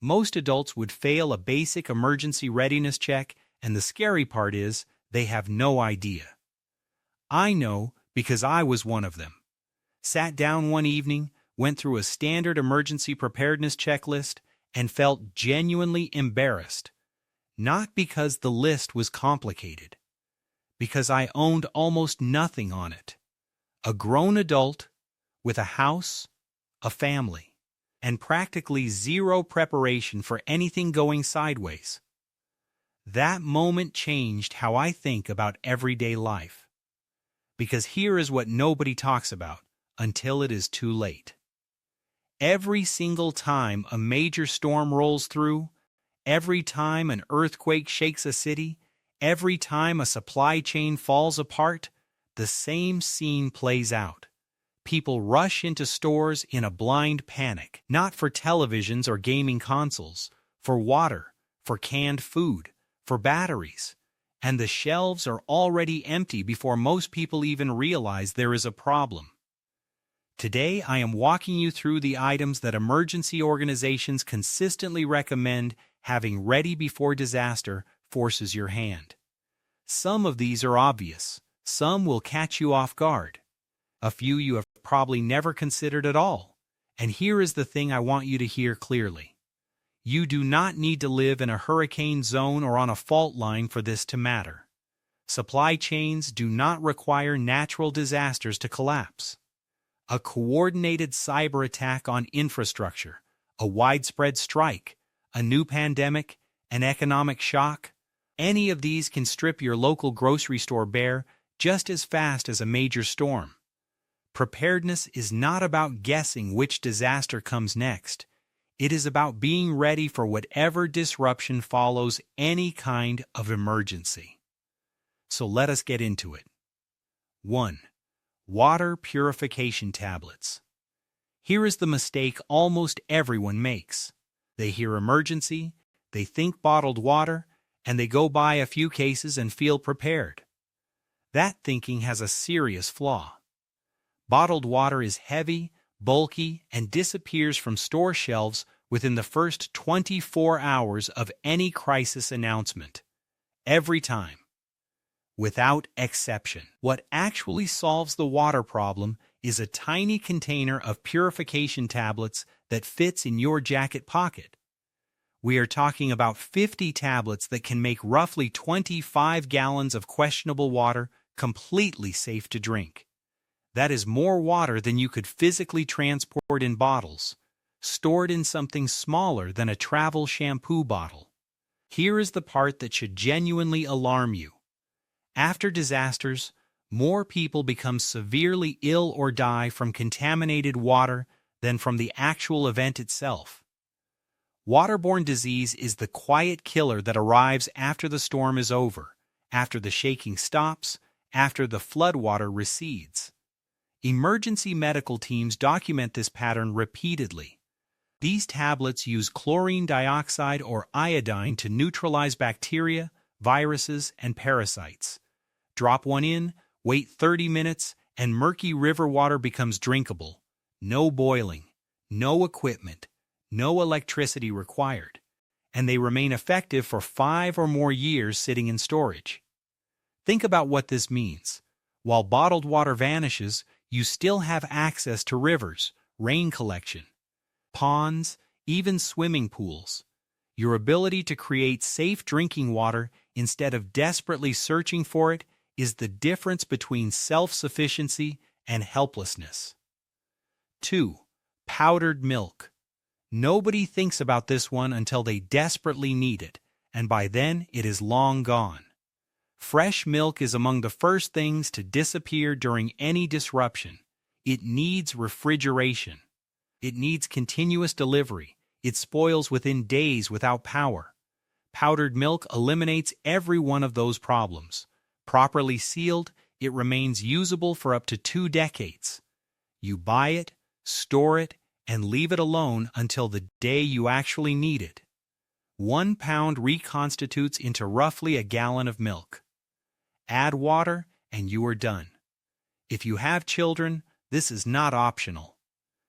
Most adults would fail a basic emergency readiness check, and the scary part is they have no idea. I know because I was one of them. Sat down one evening, went through a standard emergency preparedness checklist, and felt genuinely embarrassed. Not because the list was complicated, because I owned almost nothing on it. A grown adult with a house, a family, and practically zero preparation for anything going sideways. That moment changed how I think about everyday life. Because here is what nobody talks about until it is too late. Every single time a major storm rolls through, every time an earthquake shakes a city, every time a supply chain falls apart, the same scene plays out. People rush into stores in a blind panic, not for televisions or gaming consoles, for water, for canned food, for batteries. And the shelves are already empty before most people even realize there is a problem. Today, I am walking you through the items that emergency organizations consistently recommend having ready before disaster forces your hand. Some of these are obvious. Some will catch you off guard. A few you have probably never considered at all. And here is the thing I want you to hear clearly. You do not need to live in a hurricane zone or on a fault line for this to matter. Supply chains do not require natural disasters to collapse. A coordinated cyber attack on infrastructure, a widespread strike, a new pandemic, an economic shock, any of these can strip your local grocery store bare just as fast as a major storm. Preparedness is not about guessing which disaster comes next. It is about being ready for whatever disruption follows any kind of emergency. So let us get into it. 1. Water purification tablets. Here is the mistake almost everyone makes. They hear emergency, they think bottled water, and they go buy a few cases and feel prepared. That thinking has a serious flaw. Bottled water is heavy, bulky, and disappears from store shelves within the first 24 hours of any crisis announcement. Every time. Without exception. What actually solves the water problem is a tiny container of purification tablets that fits in your jacket pocket. We are talking about 50 tablets that can make roughly 25 gallons of questionable water completely safe to drink. That is more water than you could physically transport in bottles, stored in something smaller than a travel shampoo bottle. Here is the part that should genuinely alarm you. After disasters, more people become severely ill or die from contaminated water than from the actual event itself. Waterborne disease is the quiet killer that arrives after the storm is over, after the shaking stops, after the floodwater recedes. Emergency medical teams document this pattern repeatedly. These tablets use chlorine dioxide or iodine to neutralize bacteria, viruses, and parasites. Drop one in, wait 30 minutes, and murky river water becomes drinkable. No boiling, no equipment, no electricity required, and they remain effective for 5 or more years sitting in storage. Think about what this means. While bottled water vanishes, you still have access to rivers, rain collection, ponds, even swimming pools. Your ability to create safe drinking water instead of desperately searching for it is the difference between self-sufficiency and helplessness. 2. Powdered milk. Nobody thinks about this one until they desperately need it, and by then it is long gone. Fresh milk is among the first things to disappear during any disruption. It needs refrigeration. It needs continuous delivery. It spoils within days without power. Powdered milk eliminates every one of those problems. Properly sealed, it remains usable for up to 2 decades. You buy it, store it, and leave it alone until the day you actually need it. 1 pound reconstitutes into roughly a gallon of milk. Add water, and you are done. If you have children, this is not optional.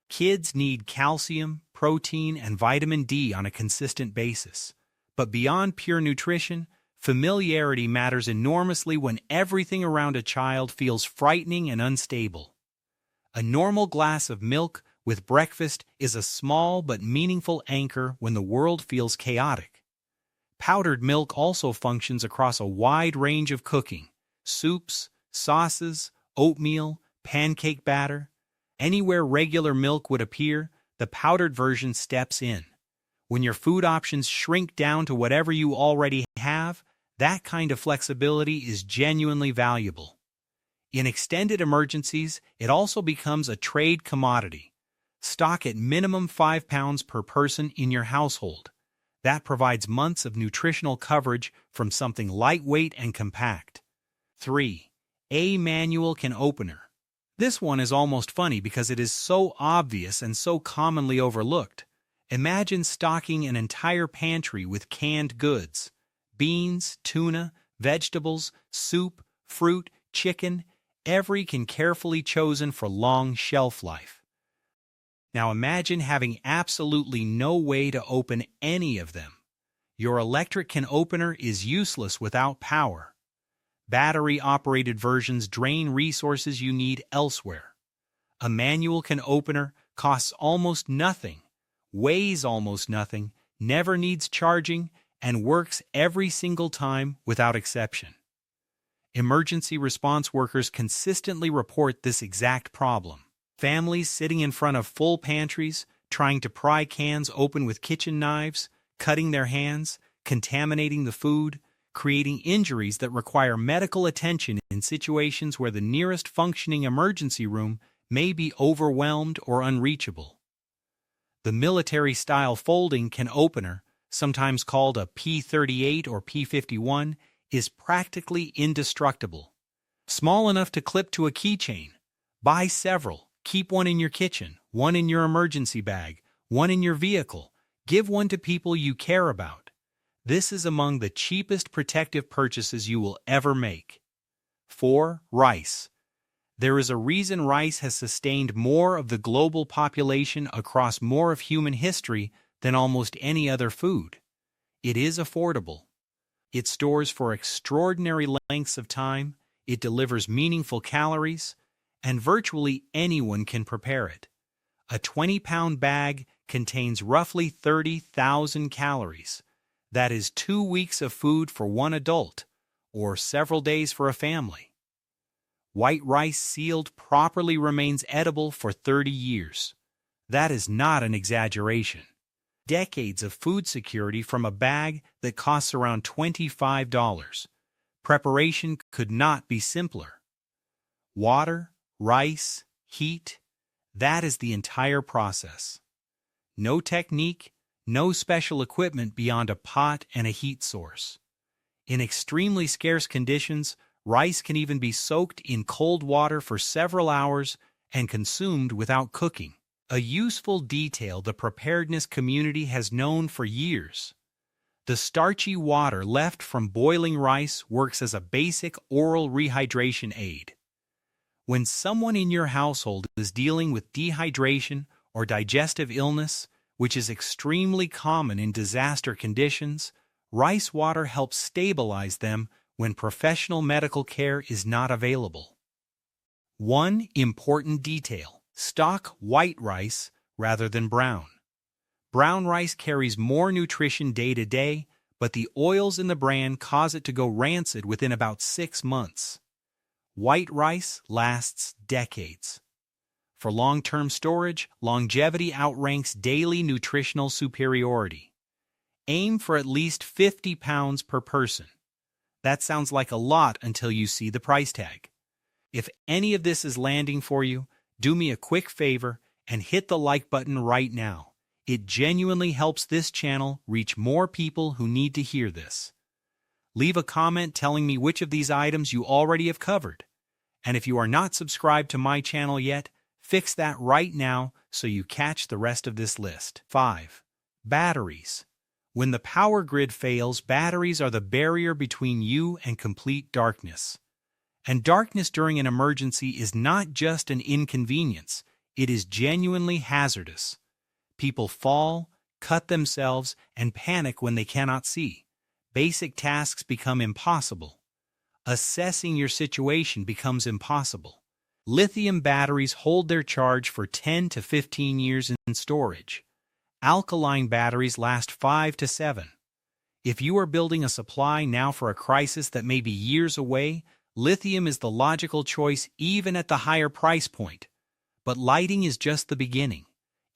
Kids need calcium, protein, and vitamin D on a consistent basis. But beyond pure nutrition, familiarity matters enormously when everything around a child feels frightening and unstable. A normal glass of milk with breakfast is a small but meaningful anchor when the world feels chaotic. Powdered milk also functions across a wide range of cooking: soups, sauces, oatmeal, pancake batter. Anywhere regular milk would appear, the powdered version steps in. When your food options shrink down to whatever you already have, that kind of flexibility is genuinely valuable. In extended emergencies, it also becomes a trade commodity. Stock at minimum 5 pounds per person in your household. That provides months of nutritional coverage from something lightweight and compact. 3. A manual can opener. This one is almost funny because it is so obvious and so commonly overlooked. Imagine stocking an entire pantry with canned goods: beans, tuna, vegetables, soup, fruit, chicken, every can carefully chosen for long shelf life. Now imagine having absolutely no way to open any of them. Your electric can opener is useless without power. Battery-operated versions drain resources you need elsewhere. A manual can opener costs almost nothing, weighs almost nothing, never needs charging, and works every single time without exception. Emergency response workers consistently report this exact problem. Families sitting in front of full pantries, trying to pry cans open with kitchen knives, cutting their hands, contaminating the food, creating injuries that require medical attention in situations where the nearest functioning emergency room may be overwhelmed or unreachable. The military-style folding can opener, sometimes called a P38 or P51, is practically indestructible. Small enough to clip to a keychain. Buy several. Keep one in your kitchen, one in your emergency bag, one in your vehicle. Give one to people you care about. This is among the cheapest protective purchases you will ever make. 4. Rice. There is a reason rice has sustained more of the global population across more of human history than almost any other food. It is affordable. It stores for extraordinary lengths of time, it delivers meaningful calories, and virtually anyone can prepare it. A 20-pound bag contains roughly 30,000 calories. That is 2 weeks of food for one adult, or several days for a family. White rice sealed properly remains edible for 30 years. That is not an exaggeration. Decades of food security from a bag that costs around $25. Preparation could not be simpler. Water, rice, heat, that is the entire process. No technique, no special equipment beyond a pot and a heat source. In extremely scarce conditions, rice can even be soaked in cold water for several hours and consumed without cooking. A useful detail the preparedness community has known for years. The starchy water left from boiling rice works as a basic oral rehydration aid. When someone in your household is dealing with dehydration or digestive illness, which is extremely common in disaster conditions, rice water helps stabilize them when professional medical care is not available. One important detail: stock white rice rather than brown. Brown rice carries more nutrition day to day, but the oils in the bran cause it to go rancid within about 6 months. White rice lasts decades. For long-term storage, longevity outranks daily nutritional superiority. Aim for at least 50 pounds per person. That sounds like a lot until you see the price tag. If any of this is landing for you, do me a quick favor and hit the like button right now. It genuinely helps this channel reach more people who need to hear this. Leave a comment telling me which of these items you already have covered. And if you are not subscribed to my channel yet, fix that right now so you catch the rest of this list. 5. Batteries. When the power grid fails, batteries are the barrier between you and complete darkness. And darkness during an emergency is not just an inconvenience, It is genuinely hazardous. People fall, cut themselves, and panic when they cannot see. Basic tasks become impossible. Assessing your situation becomes impossible. Lithium batteries hold their charge for 10 to 15 years in storage. Alkaline batteries last 5 to 7. If you are building a supply now for a crisis that may be years away, lithium is the logical choice even at the higher price point. But lighting is just the beginning.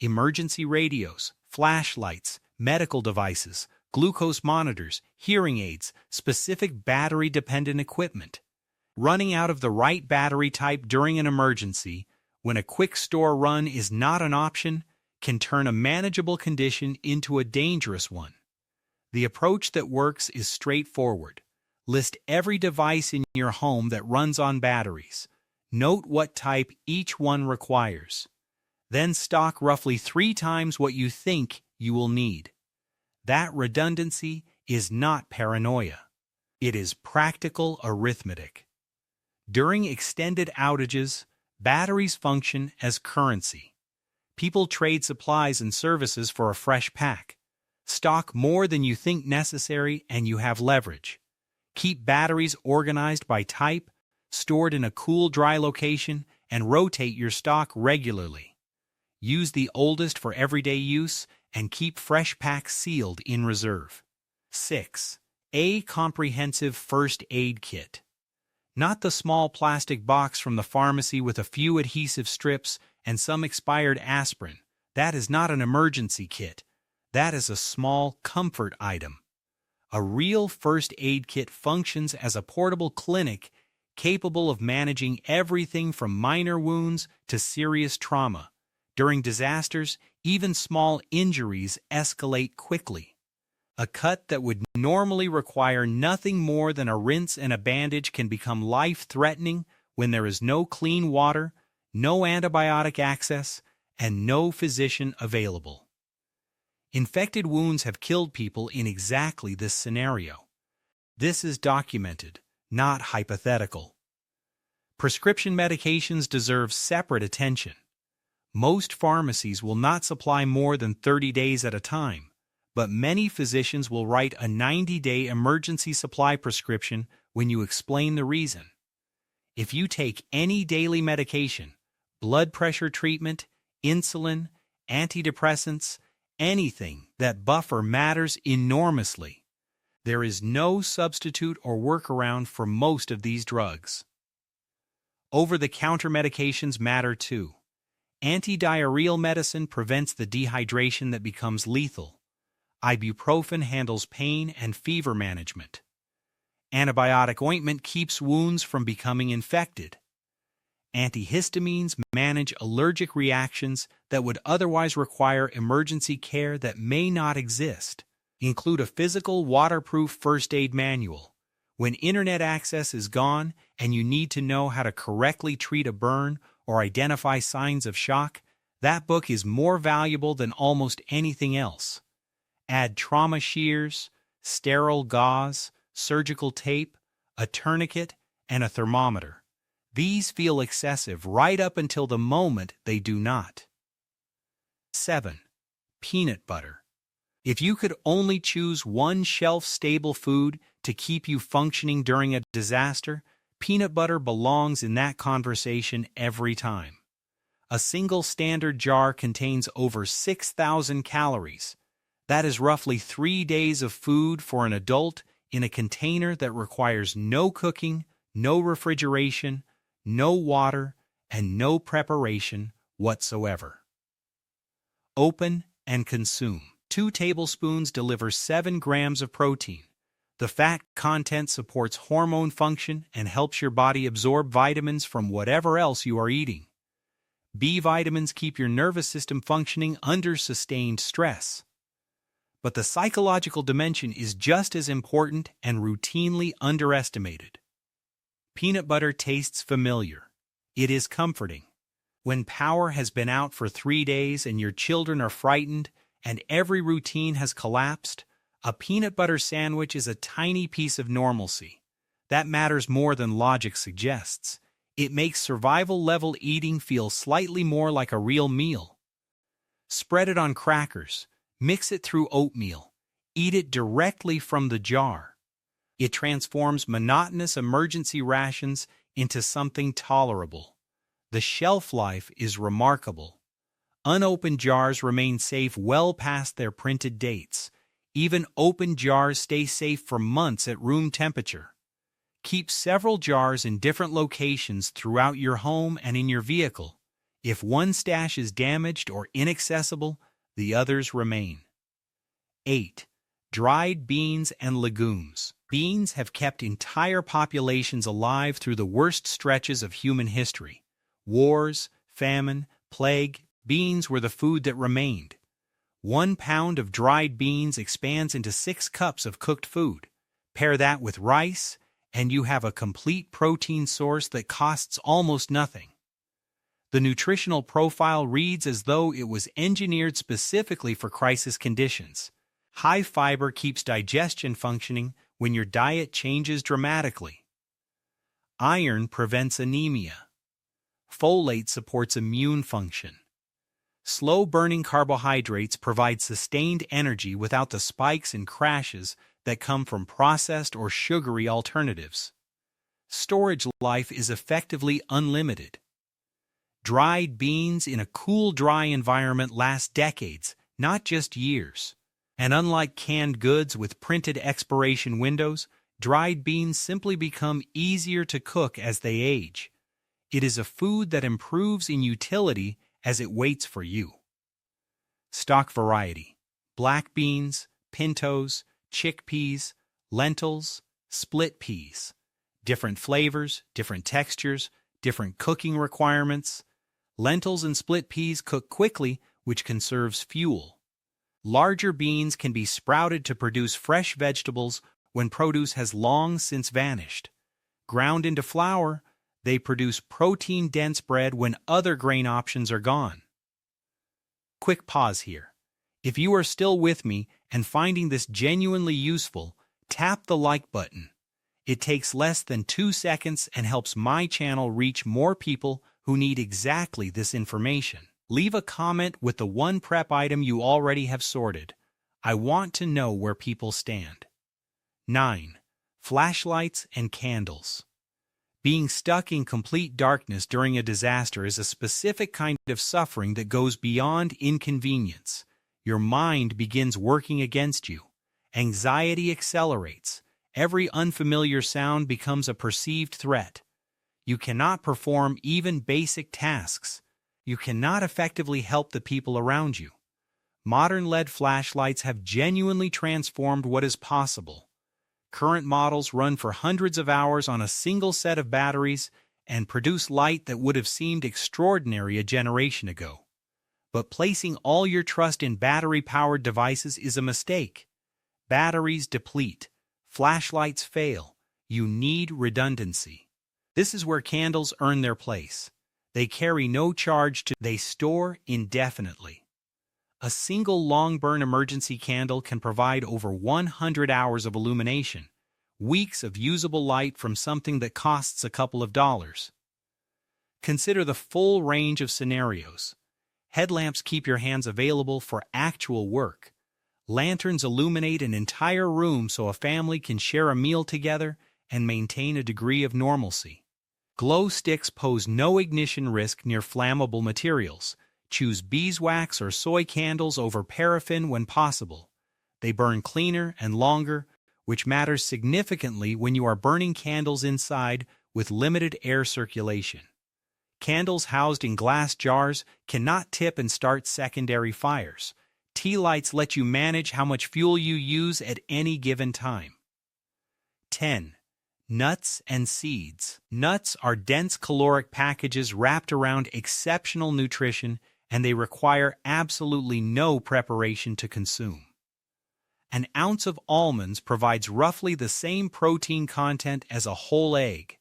Emergency radios, flashlights, medical devices, glucose monitors, hearing aids, specific battery-dependent equipment. Running out of the right battery type during an emergency, when a quick store run is not an option, can turn a manageable condition into a dangerous one. The approach that works is straightforward. List every device in your home that runs on batteries. Note what type each one requires. Then stock roughly 3 times what you think you will need. That redundancy is not paranoia. It is practical arithmetic. During extended outages, batteries function as currency. People trade supplies and services for a fresh pack. Stock more than you think necessary and you have leverage. Keep batteries organized by type, stored in a cool, dry location, and rotate your stock regularly. Use the oldest for everyday use and keep fresh packs sealed in reserve. 6. A comprehensive first aid kit. Not the small plastic box from the pharmacy with a few adhesive strips and some expired aspirin. That is not an emergency kit. That is a small comfort item. A real first aid kit functions as a portable clinic capable of managing everything from minor wounds to serious trauma. During disasters, even small injuries escalate quickly. A cut that would normally require nothing more than a rinse and a bandage can become life-threatening when there is no clean water, no antibiotic access, and no physician available. Infected wounds have killed people in exactly this scenario. This is documented, not hypothetical. Prescription medications deserve separate attention. Most pharmacies will not supply more than 30 days at a time, but many physicians will write a 90-day emergency supply prescription when you explain the reason. If you take any daily medication, blood pressure treatment, insulin, antidepressants, anything that buffer matters enormously. There is no substitute or workaround for most of these drugs. Over-the-counter medications matter too. Antidiarrheal medicine prevents the dehydration that becomes lethal. Ibuprofen handles pain and fever management. Antibiotic ointment keeps wounds from becoming infected. Antihistamines manage allergic reactions that would otherwise require emergency care that may not exist. Include a physical, waterproof first aid manual. When internet access is gone and you need to know how to correctly treat a burn or identify signs of shock, that book is more valuable than almost anything else. Add trauma shears, sterile gauze, surgical tape, a tourniquet, and a thermometer. These feel excessive right up until the moment they do not. 7. Peanut butter. If you could only choose one shelf-stable food to keep you functioning during a disaster, peanut butter belongs in that conversation every time. A single standard jar contains over 6,000 calories. That is roughly 3 days of food for an adult in a container that requires no cooking, no refrigeration, no water, and no preparation whatsoever. Open and consume. 2 tablespoons deliver 7 grams of protein. The fat content supports hormone function and helps your body absorb vitamins from whatever else you are eating. B vitamins keep your nervous system functioning under sustained stress. But the psychological dimension is just as important and routinely underestimated. Peanut butter tastes familiar. It is comforting. When power has been out for 3 days and your children are frightened and every routine has collapsed, a peanut butter sandwich is a tiny piece of normalcy. That matters more than logic suggests. It makes survival-level eating feel slightly more like a real meal. Spread it on crackers, mix it through oatmeal, eat it directly from the jar. It transforms monotonous emergency rations into something tolerable. The shelf life is remarkable. Unopened jars remain safe well past their printed dates. Even open jars stay safe for months at room temperature. Keep several jars in different locations throughout your home and in your vehicle. If one stash is damaged or inaccessible, the others remain. 8. Dried beans and legumes. Beans have kept entire populations alive through the worst stretches of human history. Wars, famine, plague, beans were the food that remained. 1 pound of dried beans expands into 6 cups of cooked food. Pair that with rice, and you have a complete protein source that costs almost nothing. The nutritional profile reads as though it was engineered specifically for crisis conditions. High fiber keeps digestion functioning when your diet changes dramatically. Iron prevents anemia. Folate supports immune function. Slow-burning carbohydrates provide sustained energy without the spikes and crashes that come from processed or sugary alternatives. Storage life is effectively unlimited. Dried beans in a cool, dry environment last decades, not just years. And unlike canned goods with printed expiration windows, dried beans simply become easier to cook as they age. It is a food that improves in utility as it waits for you. Stock variety: black beans, pintos, chickpeas, lentils, split peas. Different flavors, different textures, different cooking requirements. Lentils and split peas cook quickly, which conserves fuel. Larger beans can be sprouted to produce fresh vegetables when produce has long since vanished. Ground into flour, they produce protein-dense bread when other grain options are gone. Quick pause here. If you are still with me and finding this genuinely useful, tap the like button. It takes less than 2 seconds and helps my channel reach more people who need exactly this information. Leave a comment with the one prep item you already have sorted. I want to know where people stand. 9. Flashlights and candles. Being stuck in complete darkness during a disaster is a specific kind of suffering that goes beyond inconvenience. Your mind begins working against you. Anxiety accelerates. Every unfamiliar sound becomes a perceived threat. You cannot perform even basic tasks. You cannot effectively help the people around you. Modern LED flashlights have genuinely transformed what is possible. Current models run for hundreds of hours on a single set of batteries and produce light that would have seemed extraordinary a generation ago. But placing all your trust in battery-powered devices is a mistake. Batteries deplete. Flashlights fail. You need redundancy. This is where candles earn their place. They carry no charge they store indefinitely. A single long-burn emergency candle can provide over 100 hours of illumination, weeks of usable light from something that costs a couple of dollars. Consider the full range of scenarios. Headlamps keep your hands available for actual work. Lanterns illuminate an entire room so a family can share a meal together and maintain a degree of normalcy. Glow sticks pose no ignition risk near flammable materials. Choose beeswax or soy candles over paraffin when possible. They burn cleaner and longer, which matters significantly when you are burning candles inside with limited air circulation. Candles housed in glass jars cannot tip and start secondary fires. Tea lights let you manage how much fuel you use at any given time. 10. Nuts and seeds. Nuts are dense caloric packages wrapped around exceptional nutrition, and they require absolutely no preparation to consume. An ounce of almonds provides roughly the same protein content as a whole egg.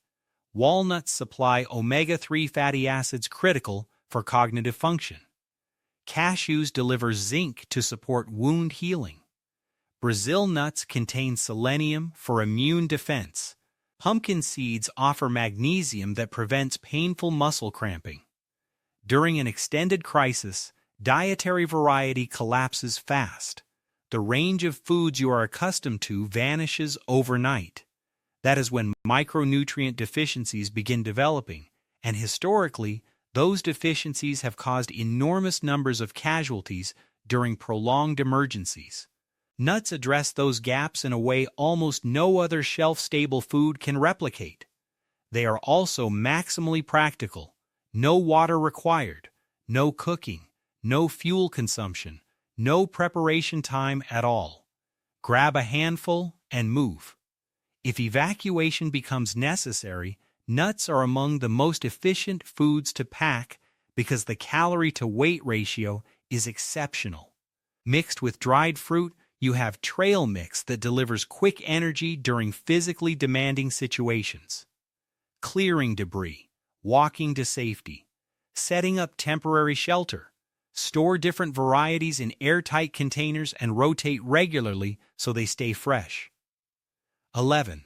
Walnuts supply omega-3 fatty acids critical for cognitive function. Cashews deliver zinc to support wound healing. Brazil nuts contain selenium for immune defense. Pumpkin seeds offer magnesium that prevents painful muscle cramping. During an extended crisis, dietary variety collapses fast. The range of foods you are accustomed to vanishes overnight. That is when micronutrient deficiencies begin developing, and historically, those deficiencies have caused enormous numbers of casualties during prolonged emergencies. Nuts address those gaps in a way almost no other shelf-stable food can replicate. They are also maximally practical. No water required, no cooking, no fuel consumption, no preparation time at all. Grab a handful and move. If evacuation becomes necessary, nuts are among the most efficient foods to pack because the calorie-to-weight ratio is exceptional. Mixed with dried fruit, you have trail mix that delivers quick energy during physically demanding situations. Clearing debris, walking to safety, setting up temporary shelter. Store different varieties in airtight containers and rotate regularly so they stay fresh. 11.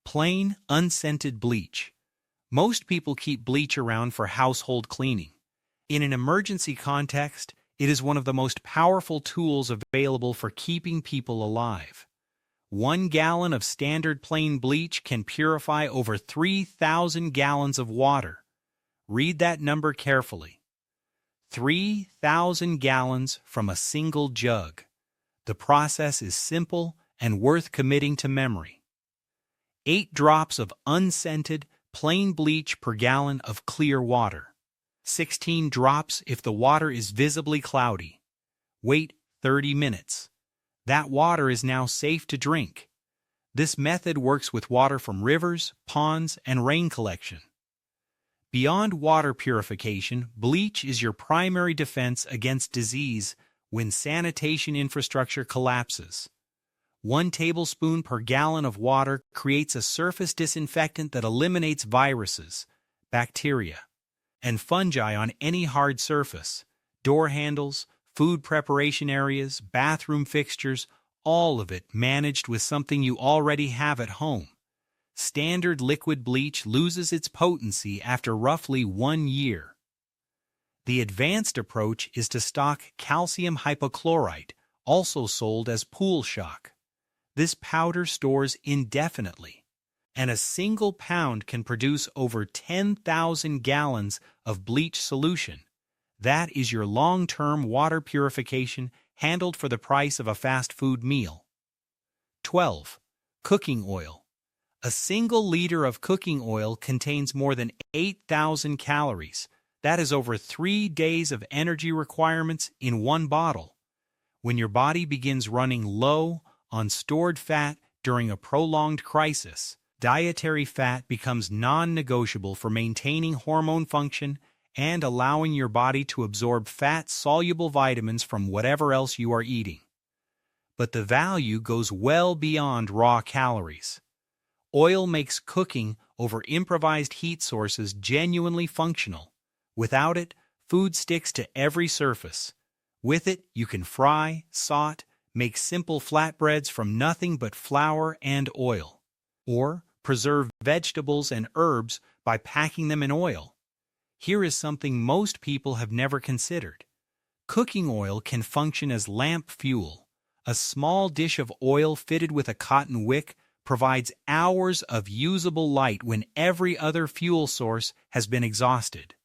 Plain, unscented bleach. Most people keep bleach around for household cleaning. In an emergency context, it is one of the most powerful tools available for keeping people alive. 1 gallon of standard plain bleach can purify over 3,000 gallons of water. Read that number carefully. 3,000 gallons from a single jug. The process is simple and worth committing to memory. 8 drops of unscented, plain bleach per gallon of clear water. 16 drops if the water is visibly cloudy. Wait 30 minutes. That water is now safe to drink. This method works with water from rivers, ponds, and rain collection. Beyond water purification, bleach is your primary defense against disease when sanitation infrastructure collapses. 1 tablespoon per gallon of water creates a surface disinfectant that eliminates viruses, bacteria, and fungi on any hard surface. Door handles, food preparation areas, bathroom fixtures, all of it managed with something you already have at home. Standard liquid bleach loses its potency after roughly 1 year. The advanced approach is to stock calcium hypochlorite, also sold as pool shock. This powder stores indefinitely, and a single pound can produce over 10,000 gallons of bleach solution. That is your long-term water purification handled for the price of a fast food meal. 12. Cooking oil. A single liter of cooking oil contains more than 8,000 calories. That is over 3 days of energy requirements in 1 bottle. When your body begins running low on stored fat during a prolonged crisis, dietary fat becomes non-negotiable for maintaining hormone function and allowing your body to absorb fat-soluble vitamins from whatever else you are eating. But the value goes well beyond raw calories. Oil makes cooking over improvised heat sources genuinely functional. Without it, food sticks to every surface. With it, you can fry, saute, make simple flatbreads from nothing but flour and oil, or preserve vegetables and herbs by packing them in oil. Here is something most people have never considered. Cooking oil can function as lamp fuel. A small dish of oil fitted with a cotton wick provides hours of usable light when every other fuel source has been exhausted.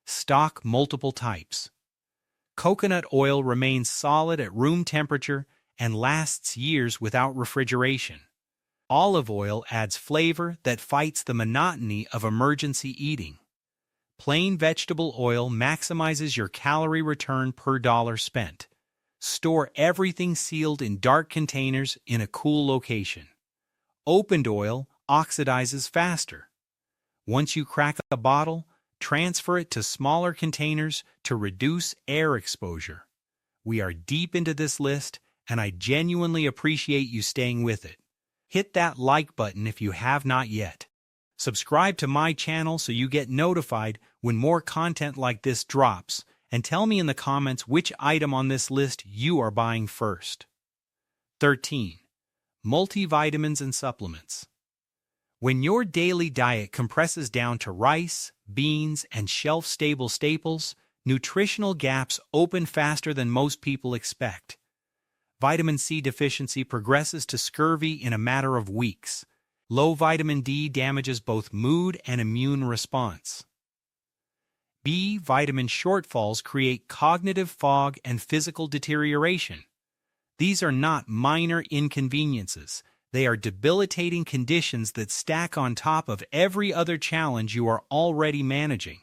Stock multiple types. Coconut oil remains solid at room temperature and lasts years without refrigeration. Olive oil adds flavor that fights the monotony of emergency eating. Plain vegetable oil maximizes your calorie return per dollar spent. Store everything sealed in dark containers in a cool location. Opened oil oxidizes faster. Once you crack a bottle, transfer it to smaller containers to reduce air exposure. We are deep into this list, and I genuinely appreciate you staying with it. Hit that like button if you have not yet. Subscribe to my channel so you get notified when more content like this drops, and tell me in the comments which item on this list you are buying first. 13. Multivitamins and supplements. When your daily diet compresses down to rice, beans, and shelf-stable staples, nutritional gaps open faster than most people expect. Vitamin C deficiency progresses to scurvy in a matter of weeks. Low vitamin D damages both mood and immune response. B vitamin shortfalls create cognitive fog and physical deterioration. These are not minor inconveniences. They are debilitating conditions that stack on top of every other challenge you are already managing.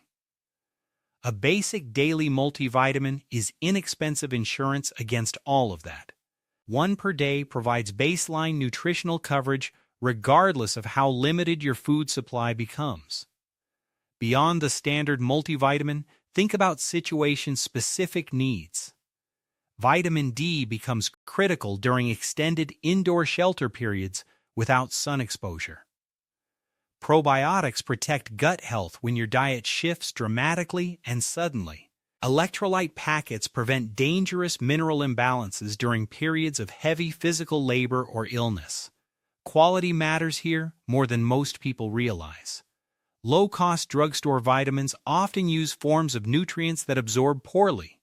A basic daily multivitamin is inexpensive insurance against all of that. One per day provides baseline nutritional coverage regardless of how limited your food supply becomes. Beyond the standard multivitamin, think about situation-specific needs. Vitamin D becomes critical during extended indoor shelter periods without sun exposure. Probiotics protect gut health when your diet shifts dramatically and suddenly. Electrolyte packets prevent dangerous mineral imbalances during periods of heavy physical labor or illness. Quality matters here more than most people realize. Low-cost drugstore vitamins often use forms of nutrients that absorb poorly.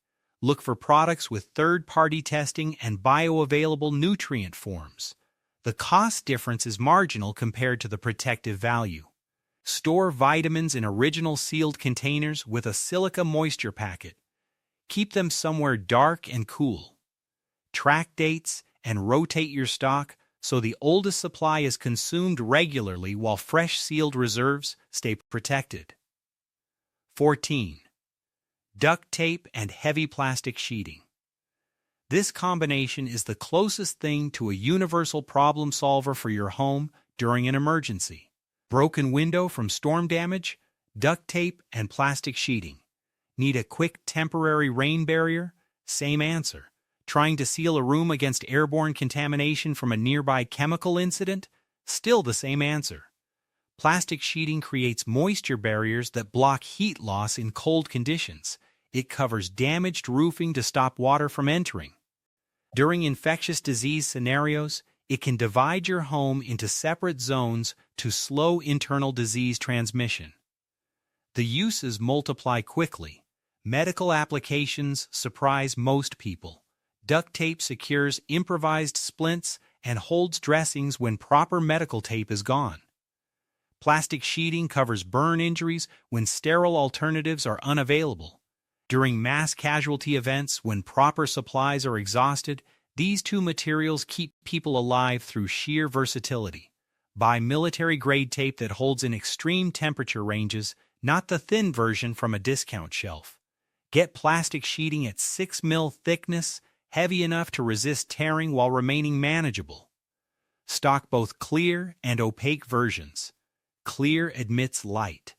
Look for products with third-party testing and bioavailable nutrient forms. The cost difference is marginal compared to the protective value. Store vitamins in original sealed containers with a silica moisture packet. Keep them somewhere dark and cool. Track dates and rotate your stock so the oldest supply is consumed regularly while fresh sealed reserves stay protected. 14. Duct tape and heavy plastic sheeting. This combination is the closest thing to a universal problem solver for your home during an emergency. Broken window from storm damage, duct tape and plastic sheeting. Need a quick temporary rain barrier? Same answer. Trying to seal a room against airborne contamination from a nearby chemical incident? Still the same answer. Plastic sheeting creates moisture barriers that block heat loss in cold conditions. It covers damaged roofing to stop water from entering. During infectious disease scenarios, it can divide your home into separate zones to slow internal disease transmission. The uses multiply quickly. Medical applications surprise most people. Duct tape secures improvised splints and holds dressings when proper medical tape is gone. Plastic sheeting covers burn injuries when sterile alternatives are unavailable. During mass casualty events, when proper supplies are exhausted, these two materials keep people alive through sheer versatility. Buy military-grade tape that holds in extreme temperature ranges, not the thin version from a discount shelf. Get plastic sheeting at 6 mm thickness, heavy enough to resist tearing while remaining manageable. Stock both clear and opaque versions. Clear admits light.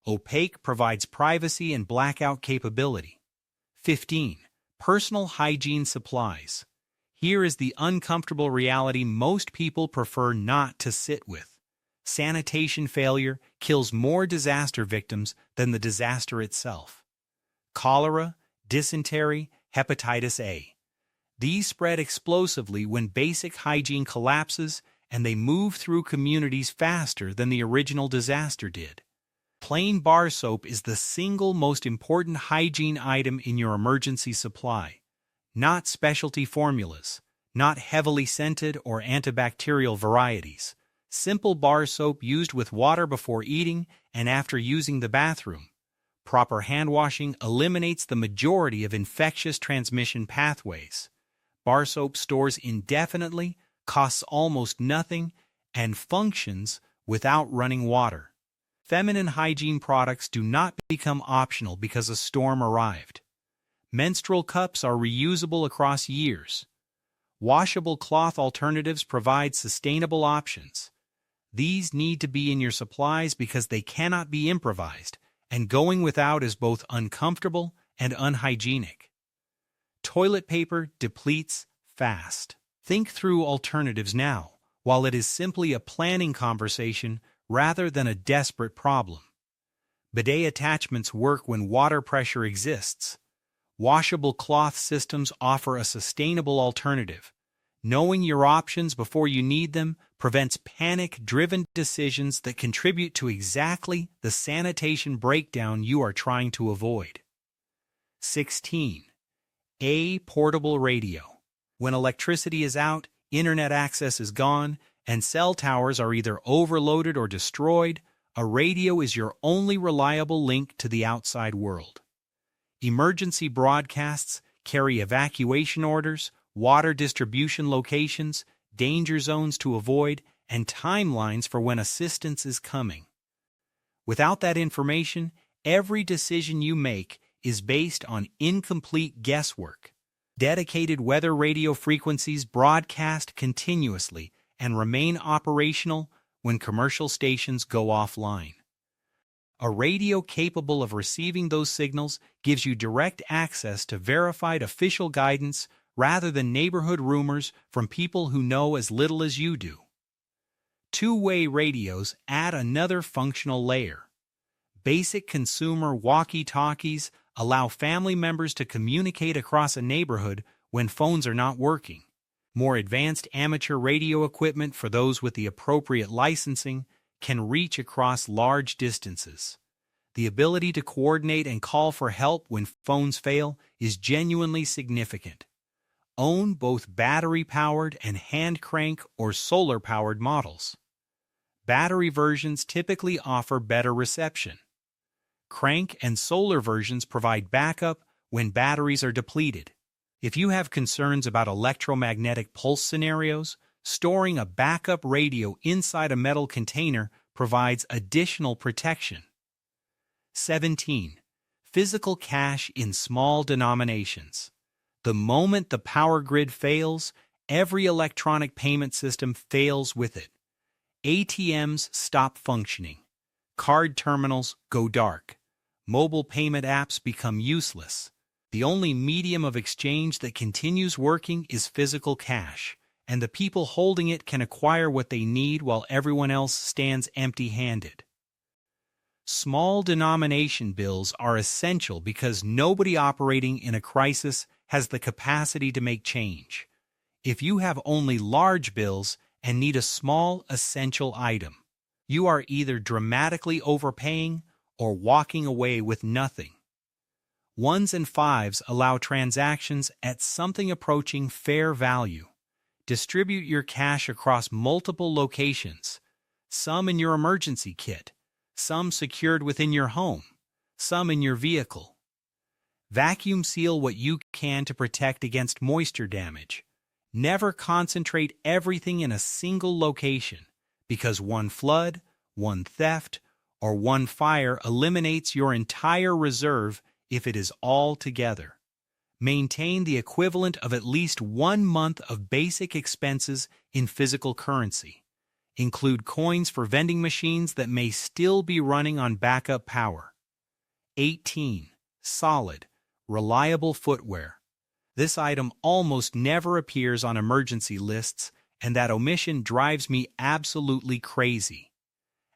Opaque provides privacy and blackout capability. 15. Personal hygiene supplies. Here is the uncomfortable reality most people prefer not to sit with. Sanitation failure kills more disaster victims than the disaster itself. Cholera, dysentery, hepatitis A. These spread explosively when basic hygiene collapses, and they move through communities faster than the original disaster did. Plain bar soap is the single most important hygiene item in your emergency supply. Not specialty formulas, not heavily scented or antibacterial varieties. Simple bar soap used with water before eating and after using the bathroom. Proper hand washing eliminates the majority of infectious transmission pathways. Bar soap stores indefinitely, costs almost nothing, and functions without running water. Feminine hygiene products do not become optional because a storm arrived. Menstrual cups are reusable across years. Washable cloth alternatives provide sustainable options. These need to be in your supplies because they cannot be improvised, and going without is both uncomfortable and unhygienic. Toilet paper depletes fast. Think through alternatives now, while it is simply a planning conversation rather than a desperate problem. Bidet attachments work when water pressure exists. Washable cloth systems offer a sustainable alternative. Knowing your options before you need them prevents panic-driven decisions that contribute to exactly the sanitation breakdown you are trying to avoid. 16. A portable radio. When electricity is out, internet access is gone, and cell towers are either overloaded or destroyed, a radio is your only reliable link to the outside world. Emergency broadcasts carry evacuation orders, water distribution locations, danger zones to avoid, and timelines for when assistance is coming. Without that information, every decision you make is based on incomplete guesswork. Dedicated weather radio frequencies broadcast continuously and remain operational when commercial stations go offline. A radio capable of receiving those signals gives you direct access to verified official guidance rather than neighborhood rumors from people who know as little as you do. Two-way radios add another functional layer. Basic consumer walkie-talkies allow family members to communicate across a neighborhood when phones are not working. More advanced amateur radio equipment for those with the appropriate licensing can reach across large distances. The ability to coordinate and call for help when phones fail is genuinely significant. Own both battery-powered and hand-crank or solar-powered models. Battery versions typically offer better reception. Crank and solar versions provide backup when batteries are depleted. If you have concerns about electromagnetic pulse scenarios, storing a backup radio inside a metal container provides additional protection. 17. Physical cash in small denominations. The moment the power grid fails, every electronic payment system fails with it. ATMs stop functioning. Card terminals go dark. Mobile payment apps become useless. The only medium of exchange that continues working is physical cash, and the people holding it can acquire what they need while everyone else stands empty-handed. Small denomination bills are essential because nobody operating in a crisis has the capacity to make change. If you have only large bills and need a small essential item, you are either dramatically overpaying or walking away with nothing. Ones and fives allow transactions at something approaching fair value. Distribute your cash across multiple locations, some in your emergency kit, some secured within your home, some in your vehicle. Vacuum seal what you can to protect against moisture damage. Never concentrate everything in a single location, because one flood, one theft, or one fire eliminates your entire reserve if it is all together. Maintain the equivalent of at least 1 month of basic expenses in physical currency. Include coins for vending machines that may still be running on backup power. 18. Solid, reliable footwear. This item almost never appears on emergency lists, and that omission drives me absolutely crazy.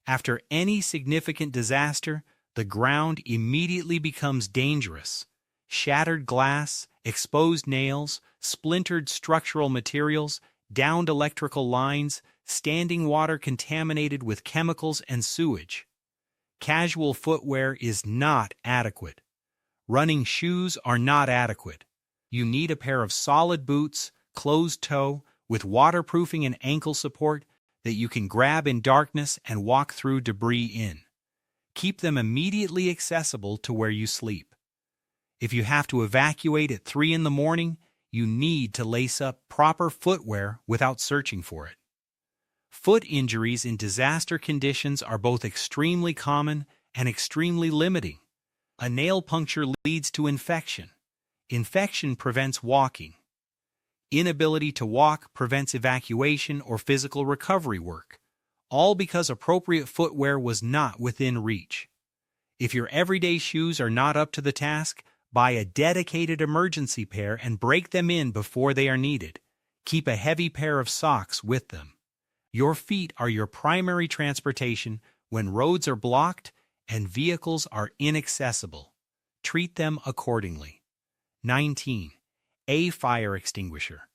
After any significant disaster, the ground immediately becomes dangerous. Shattered glass, exposed nails, splintered structural materials, downed electrical lines, standing water contaminated with chemicals and sewage. Casual footwear is not adequate. Running shoes are not adequate. You need a pair of solid boots, closed-toe, with waterproofing and ankle support that you can grab in darkness and walk through debris in. Keep them immediately accessible to where you sleep. If you have to evacuate at 3 in the morning, you need to lace up proper footwear without searching for it. Foot injuries in disaster conditions are both extremely common and extremely limiting. A nail puncture leads to infection. Infection prevents walking. Inability to walk prevents evacuation or physical recovery work, all because appropriate footwear was not within reach. If your everyday shoes are not up to the task, buy a dedicated emergency pair and break them in before they are needed. Keep a heavy pair of socks with them. Your feet are your primary transportation when roads are blocked and vehicles are inaccessible. Treat them accordingly. 19. A fire extinguisher.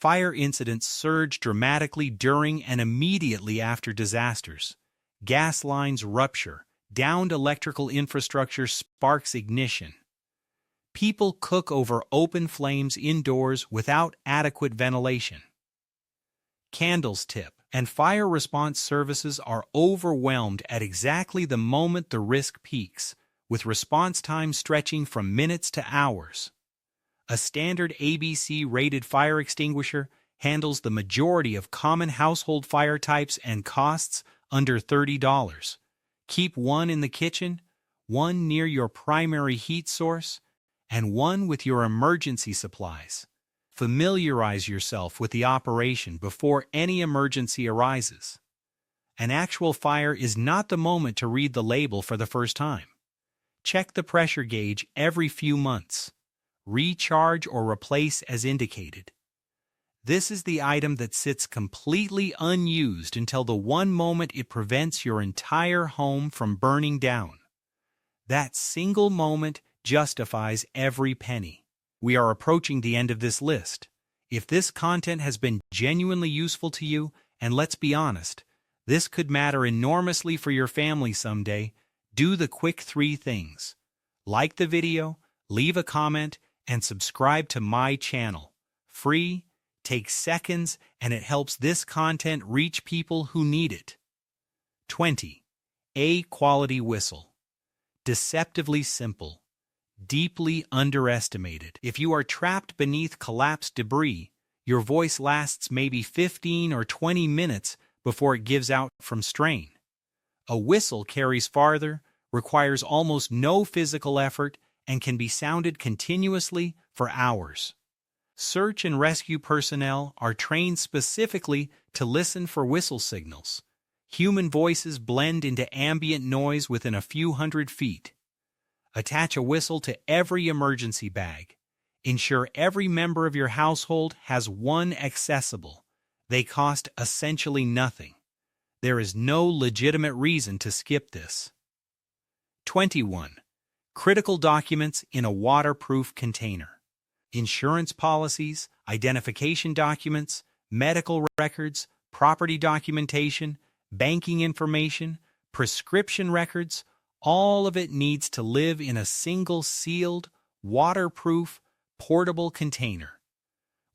Fire incidents surge dramatically during and immediately after disasters. Gas lines rupture, downed electrical infrastructure sparks ignition. People cook over open flames indoors without adequate ventilation. Candles tip, and fire response services are overwhelmed at exactly the moment the risk peaks, with response time stretching from minutes to hours. A standard ABC-rated fire extinguisher handles the majority of common household fire types and costs under $30. Keep one in the kitchen, one near your primary heat source, and one with your emergency supplies. Familiarize yourself with the operation before any emergency arises. An actual fire is not the moment to read the label for the first time. Check the pressure gauge every few months. Recharge or replace as indicated. This is the item that sits completely unused until the one moment it prevents your entire home from burning down. That single moment justifies every penny. We are approaching the end of this list. If this content has been genuinely useful to you, and let's be honest, this could matter enormously for your family someday, do the quick 3 things. Like the video, leave a comment, and subscribe to my channel. Free, takes seconds, and it helps this content reach people who need it. 20. A quality whistle. Deceptively simple. Deeply underestimated. If you are trapped beneath collapsed debris, your voice lasts maybe 15 or 20 minutes before it gives out from strain. A whistle carries farther, requires almost no physical effort, and can be sounded continuously for hours. Search and rescue personnel are trained specifically to listen for whistle signals. Human voices blend into ambient noise within a few hundred feet. Attach a whistle to every emergency bag. Ensure every member of your household has one accessible. They cost essentially nothing. There is no legitimate reason to skip this. 21. Critical documents in a waterproof container. Insurance policies, identification documents, medical records, property documentation, banking information, prescription records, all of it needs to live in a single sealed, waterproof, portable container.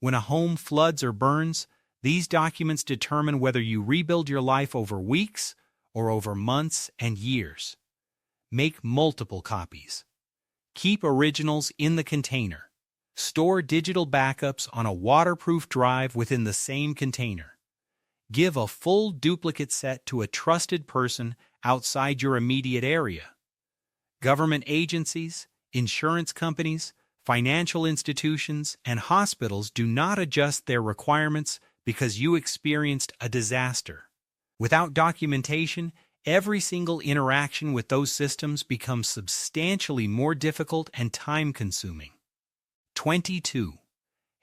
When a home floods or burns, these documents determine whether you rebuild your life over weeks or over months and years. Make multiple copies. Keep originals in the container. Store digital backups on a waterproof drive within the same container. Give a full duplicate set to a trusted person outside your immediate area. Government agencies, insurance companies, financial institutions, and hospitals do not adjust their requirements because you experienced a disaster. Without documentation, every single interaction with those systems becomes substantially more difficult and time-consuming. 22.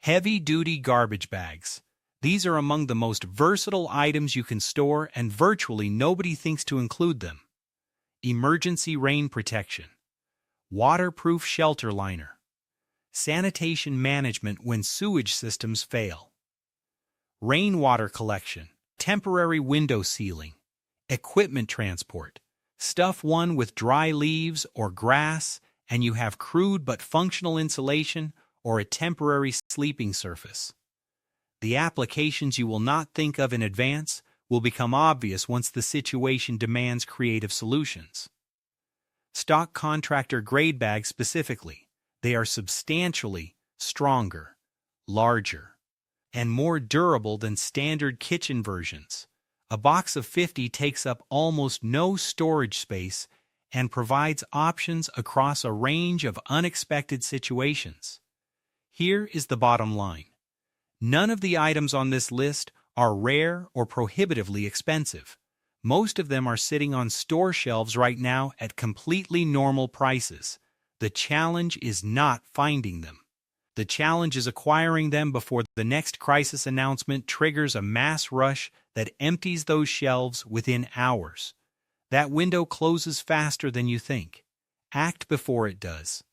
Heavy-duty garbage bags. These are among the most versatile items you can store, and virtually nobody thinks to include them. Emergency rain protection. Waterproof shelter liner. Sanitation management when sewage systems fail. Rainwater collection. Temporary window sealing. Equipment transport. Stuff one with dry leaves or grass, and you have crude but functional insulation or a temporary sleeping surface. The applications you will not think of in advance will become obvious once the situation demands creative solutions. Stock contractor grade bags specifically. They are substantially stronger, larger, and more durable than standard kitchen versions. A box of 50 takes up almost no storage space and provides options across a range of unexpected situations. Here is the bottom line. None of the items on this list are rare or prohibitively expensive. Most of them are sitting on store shelves right now at completely normal prices. The challenge is not finding them. The challenge is acquiring them before the next crisis announcement triggers a mass rush that empties those shelves within hours. That window closes faster than you think. Act before it does.